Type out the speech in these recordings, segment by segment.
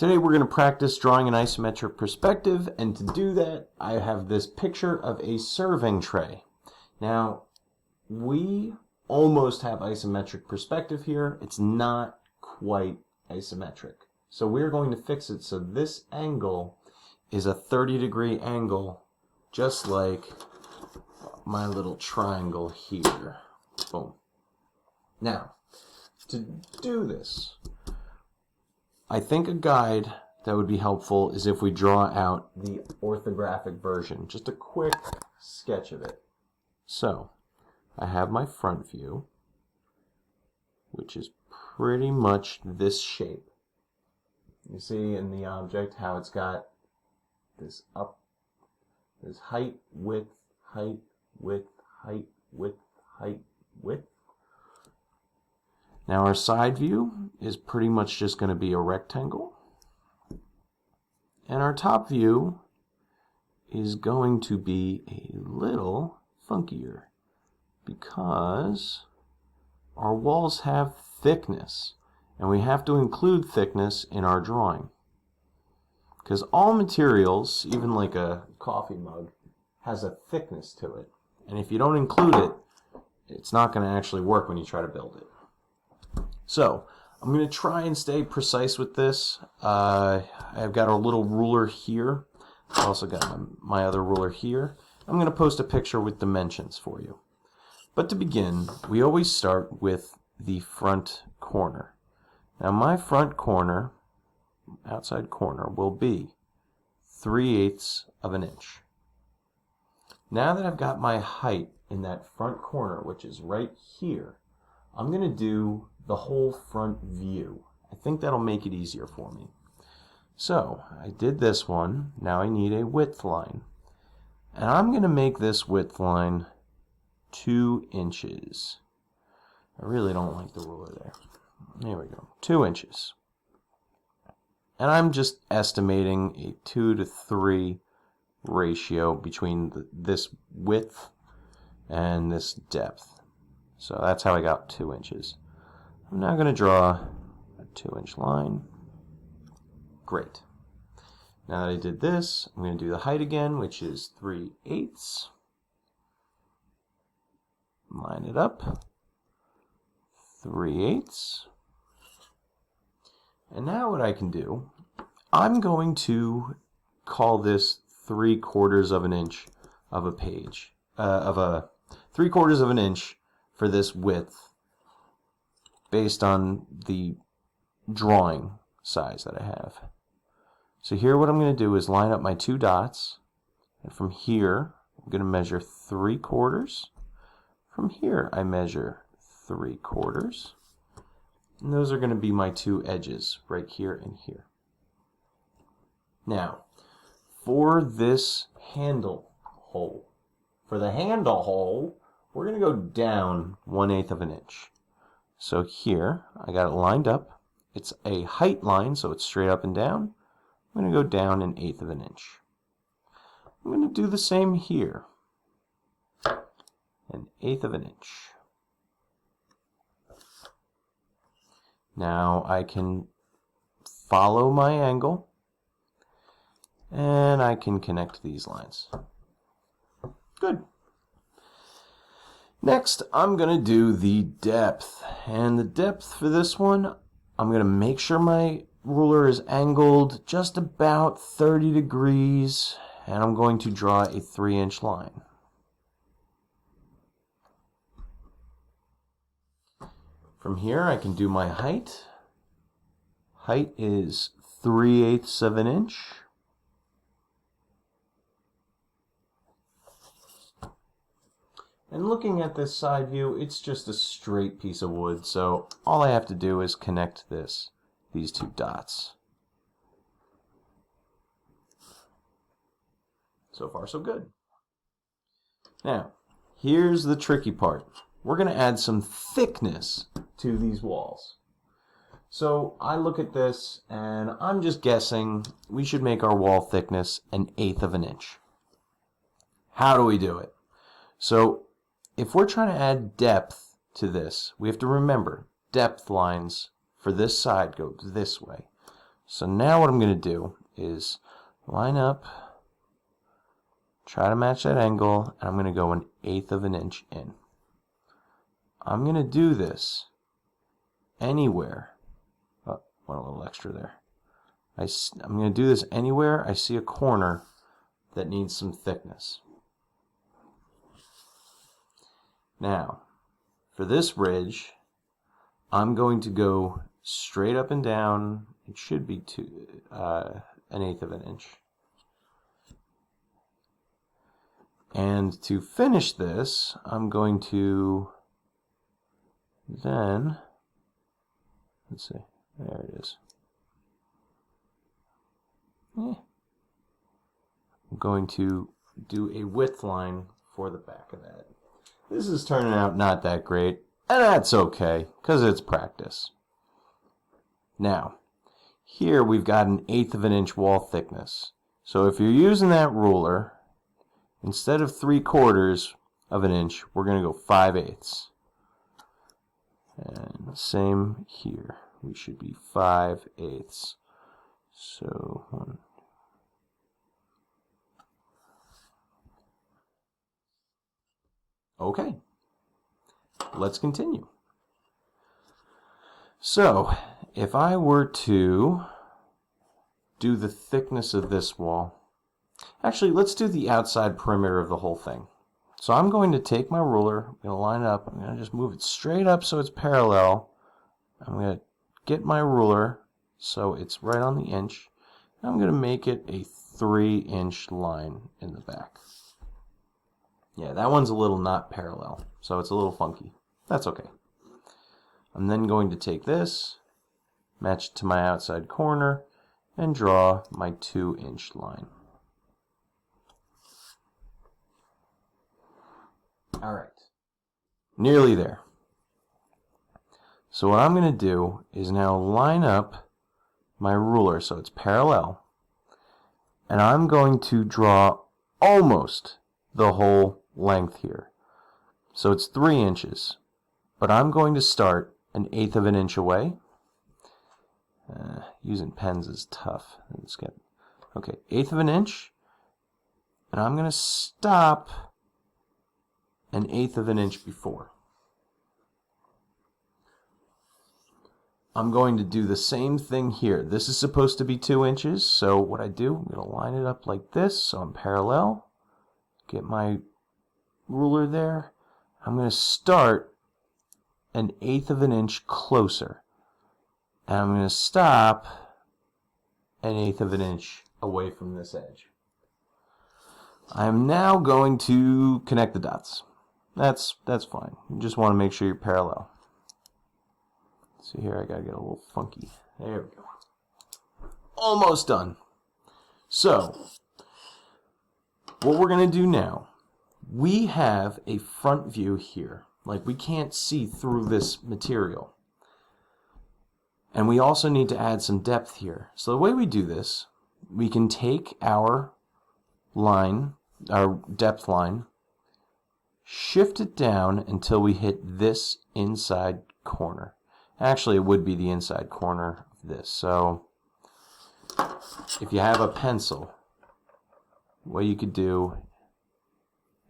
Today we're going to practice drawing an isometric perspective, and to do that I have this picture of a serving tray. Now we almost have isometric perspective here. It's not quite isometric. So we're going to fix it so this angle is a 30-degree angle, just like my little triangle here. Boom. Now, to do this, I think a guide that would be helpful is if we draw out the orthographic version, just a quick sketch of it. So, I have my front view, which is pretty much this shape. You see in the object how it's got this this height, width, height, width, height, width, height, width. Now our side view is pretty much just going to be a rectangle. And our top view is going to be a little funkier because our walls have thickness, and we have to include thickness in our drawing. Because all materials, even like a coffee mug, has a thickness to it. And if you don't include it, it's not going to actually work when you try to build it. So, I'm going to try and stay precise with this. I've got a little ruler here. I've also got my other ruler here. I'm going to post a picture with dimensions for you. But to begin, we always start with the front corner. Now my front corner, outside corner, will be 3/8 of an inch. Now that I've got my height in that front corner, which is right here, I'm going to do the whole front view. I think that'll make it easier for me. So, I did this one. Now I need a width line. And I'm going to make this width line 2 inches. I really don't like the ruler there. There we go. 2 inches. And I'm just estimating a 2 to 3 ratio between this width and this depth. So that's how I got 2 inches. I'm now going to draw a 2-inch line. Great. Now that I did this, I'm going to do the height again, which is 3/8. Line it up. 3/8. And now what I can do, I'm going to call this 3/4 of an inch of a page, 3/4 of an inch for this width, based on the drawing size that I have. So here what I'm going to do is line up my 2 dots, and from here I'm going to measure 3/4. From here I measure 3/4, and those are going to be my 2 edges right here and here. Now for this handle hole, we're going to go down 1/8 of an inch. So here, I got it lined up. It's a height line, so it's straight up and down. I'm going to go down 1/8 of an inch. I'm going to do the same here. 1/8 of an inch. Now I can follow my angle, and I can connect these lines. Good. Next, I'm going to do the depth. And the depth for this one, I'm going to make sure my ruler is angled just about 30 degrees. And I'm going to draw a 3-inch line. From here, I can do my height. Height is 3/8 of an inch. And looking at this side view, it's just a straight piece of wood, so all I have to do is connect these 2 dots. So far, so good. Now, here's the tricky part. We're going to add some thickness to these walls. So I look at this, and I'm just guessing we should make our wall thickness 1/8 of an inch. How do we do it? So if we're trying to add depth to this, we have to remember depth lines for this side go this way. So now what I'm going to do is line up, try to match that angle, and I'm going to go 1/8 of an inch in. I'm going to do this anywhere. Oh, want a little extra there. I'm going to do this anywhere I see a corner that needs some thickness. Now, for this ridge, I'm going to go straight up and down. It should be 1/8 of an inch. And to finish this, I'm going to then, let's see, there it is. I'm going to do a width line for the back of that. This is turning out not that great, and that's okay, because it's practice. Now, here we've got 1/8 of an inch wall thickness. So if you're using that ruler, instead of 3/4 of an inch, we're going to go 5/8. And same here. We should be 5/8. So, okay, let's continue. So, if I were to do the thickness of this wall, actually, let's do the outside perimeter of the whole thing. So I'm going to take my ruler, I'm going to line up, I'm going to just move it straight up so it's parallel. I'm going to get my ruler so it's right on the inch. I'm going to make it a 3-inch line in the back. Yeah, that one's a little not parallel, so it's a little funky. That's okay. I'm then going to take this, match it to my outside corner, and draw my 2-inch line. Alright, nearly there. So what I'm going to do is now line up my ruler so it's parallel, and I'm going to draw almost the whole length here. So it's 3 inches, but I'm going to start 1/8 of an inch away. Using pens is tough. Okay, 1/8 of an inch, and I'm going to stop 1/8 of an inch before. I'm going to do the same thing here. This is supposed to be 2 inches, so what I do, I'm going to line it up like this so I'm parallel. Get my ruler there. I'm going to start 1/8 of an inch closer. And I'm going to stop 1/8 of an inch away from this edge. I'm now going to connect the dots. That's fine. You just want to make sure you're parallel. See here, I gotta get a little funky. There we go. Almost done. So, what we're gonna do now, we have a front view here. Like, we can't see through this material. And we also need to add some depth here. So the way we do this, we can take our line, our depth line, shift it down until we hit this inside corner. Actually, it would be the inside corner of this. So if you have a pencil, what you could do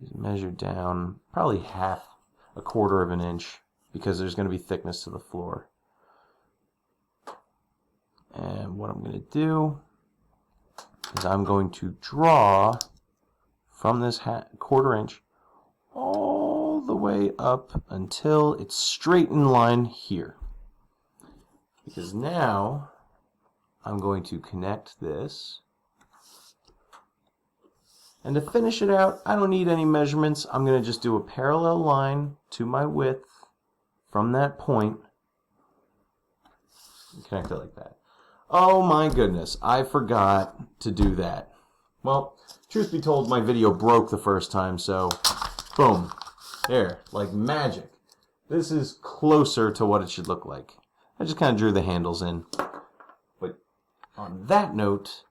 is measure down probably 1/4 of an inch, because there's going to be thickness to the floor. And what I'm going to do is I'm going to draw from this 1/4 inch all the way up until it's straight in line here. Because now I'm going to connect this. And to finish it out, I don't need any measurements. I'm going to just do a parallel line to my width from that point. Connect it like that. Oh my goodness, I forgot to do that. Well, truth be told, my video broke the first time, so boom, there, like magic. This is closer to what it should look like. I just kind of drew the handles in. But on that note,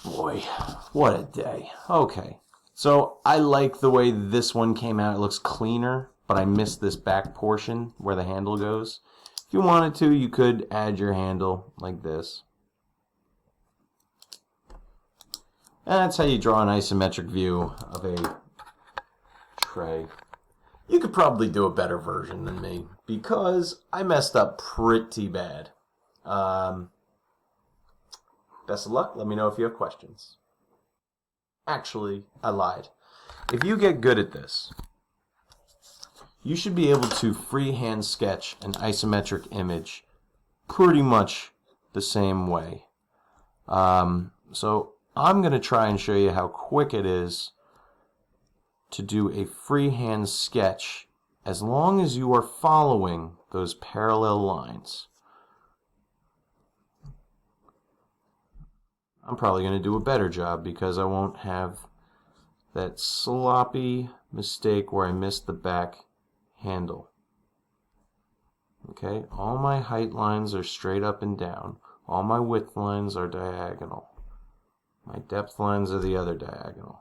boy, what a day. Okay, so I like the way this one came out. It looks cleaner, but I missed this back portion where the handle goes. If If you wanted to, you could add your handle like this. And that's how you draw an isometric view of a tray. You could probably do a better version than me because I messed up pretty bad. Best of luck. Let me know if you have questions. Actually, I lied. If you get good at this, you should be able to freehand sketch an isometric image pretty much the same way. So I'm going to try and show you how quick it is to do a freehand sketch as long as you are following those parallel lines. I'm probably going to do a better job because I won't have that sloppy mistake where I missed the back handle. Okay, all my height lines are straight up and down. All my width lines are diagonal. My depth lines are the other diagonal.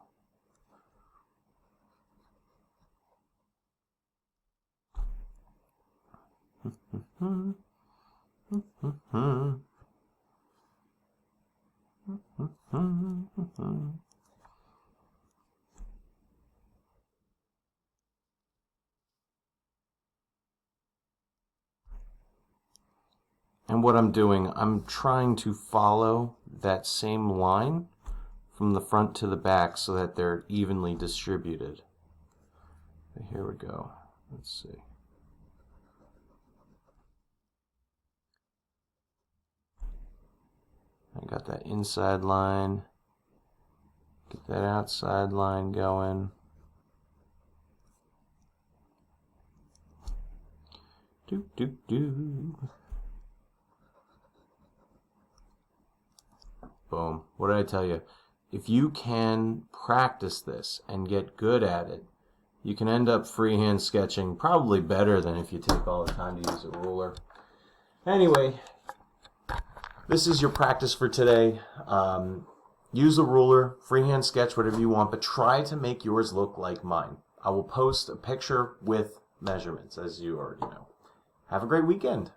And what I'm doing, I'm trying to follow that same line from the front to the back so that they're evenly distributed. Okay, here we go. Let's see. I got that inside line. Get that outside line going. Do, do, do. Boom. What did I tell you? If you can practice this and get good at it, you can end up freehand sketching probably better than if you take all the time to use a ruler. Anyway, this is your practice for today. Use a ruler, freehand sketch whatever you want, but try to make yours look like mine. I will post a picture with measurements, as you already know. Have a great weekend.